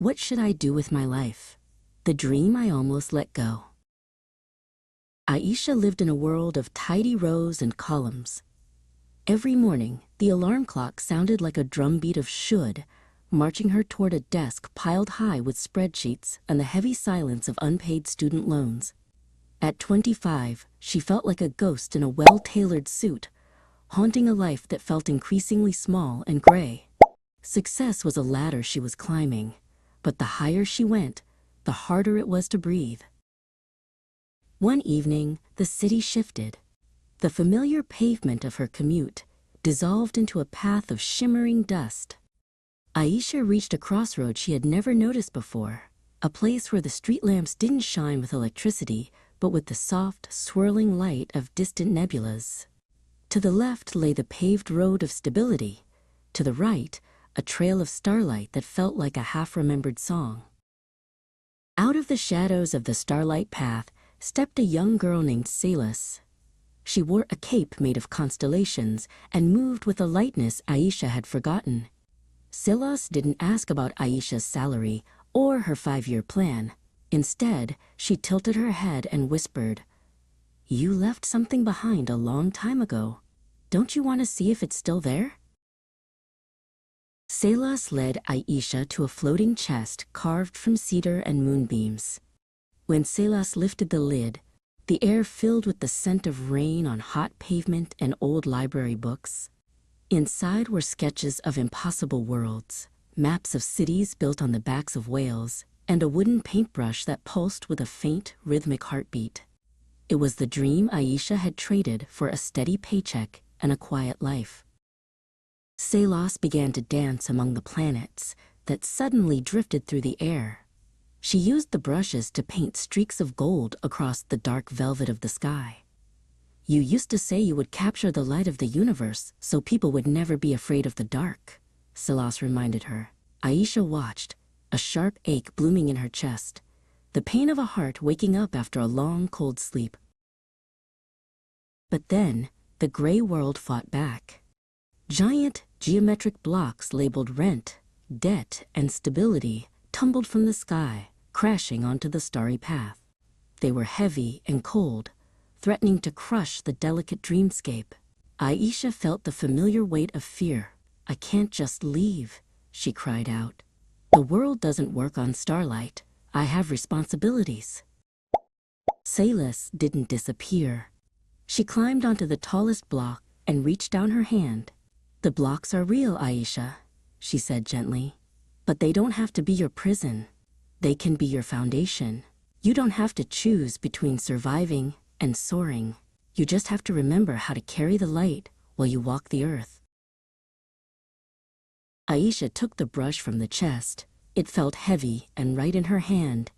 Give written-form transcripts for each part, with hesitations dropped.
What should I do with my life? The dream I almost let go. Aisha lived in a world of tidy rows and columns. Every morning, the alarm clock sounded like a drumbeat of should, marching her toward a desk piled high with spreadsheets and the heavy silence of unpaid student loans. At 25, she felt like a ghost in a well-tailored suit, haunting a life that felt increasingly small and gray. Success was a ladder she was climbing, but the higher she went, the harder it was to breathe. One evening, the city shifted. The familiar pavement of her commute dissolved into a path of shimmering dust. Aisha reached a crossroads she had never noticed before, a place where the street lamps didn't shine with electricity, but with the soft, swirling light of distant nebulas. To the left lay the paved road of stability. To the right, a trail of starlight that felt like a half-remembered song. Out of the shadows of the starlight path stepped a young girl named Salas. She wore a cape made of constellations and moved with a lightness Aisha had forgotten. Salas didn't ask about Aisha's salary or her 5-year plan. Instead, she tilted her head and whispered, "You left something behind a long time ago. Don't you want to see if it's still there?" Salas led Aisha to a floating chest carved from cedar and moonbeams. When Salas lifted the lid, the air filled with the scent of rain on hot pavement and old library books. Inside were sketches of impossible worlds, maps of cities built on the backs of whales, and a wooden paintbrush that pulsed with a faint, rhythmic heartbeat. It was the dream Aisha had traded for a steady paycheck and a quiet life. Salas began to dance among the planets that suddenly drifted through the air. She used the brushes to paint streaks of gold across the dark velvet of the sky. "You used to say you would capture the light of the universe so people would never be afraid of the dark," Salas reminded her. Aisha watched, a sharp ache blooming in her chest, the pain of a heart waking up after a long, cold sleep. But then, the gray world fought back. Giant geometric blocks labeled rent, debt, and stability tumbled from the sky, crashing onto the starry path. They were heavy and cold, threatening to crush the delicate dreamscape. Aisha felt the familiar weight of fear. "I can't just leave," she cried out. "The world doesn't work on starlight. I have responsibilities." Salas didn't disappear. She climbed onto the tallest block and reached down her hand. "The blocks are real, Aisha," she said gently. "But they don't have to be your prison. They can be your foundation. You don't have to choose between surviving and soaring. You just have to remember how to carry the light while you walk the earth." Aisha took the brush from the chest. It felt heavy and right in her hand.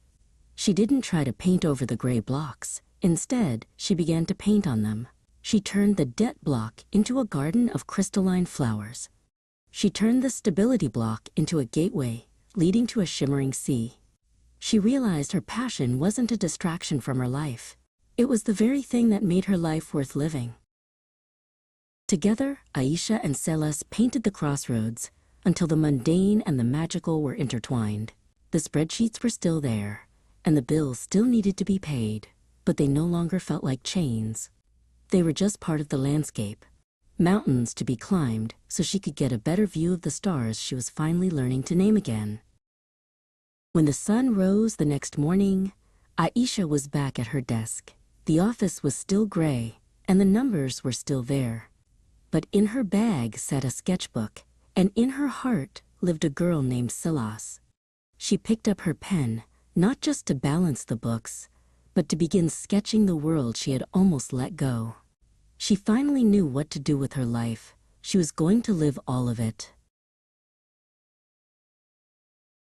She didn't try to paint over the gray blocks. Instead, she began to paint on them. She turned the debt block into a garden of crystalline flowers. She turned the stability block into a gateway, leading to a shimmering sea. She realized her passion wasn't a distraction from her life. It was the very thing that made her life worth living. Together, Aisha and Salas painted the crossroads until the mundane and the magical were intertwined. The spreadsheets were still there, and the bills still needed to be paid, but they no longer felt like chains. They were just part of the landscape, mountains to be climbed so she could get a better view of the stars she was finally learning to name again. When the sun rose the next morning, Aisha was back at her desk. The office was still gray, and the numbers were still there. But in her bag sat a sketchbook, and in her heart lived a girl named Salas. She picked up her pen, not just to balance the books, but to begin sketching the world she had almost let go. She finally knew what to do with her life. She was going to live all of it.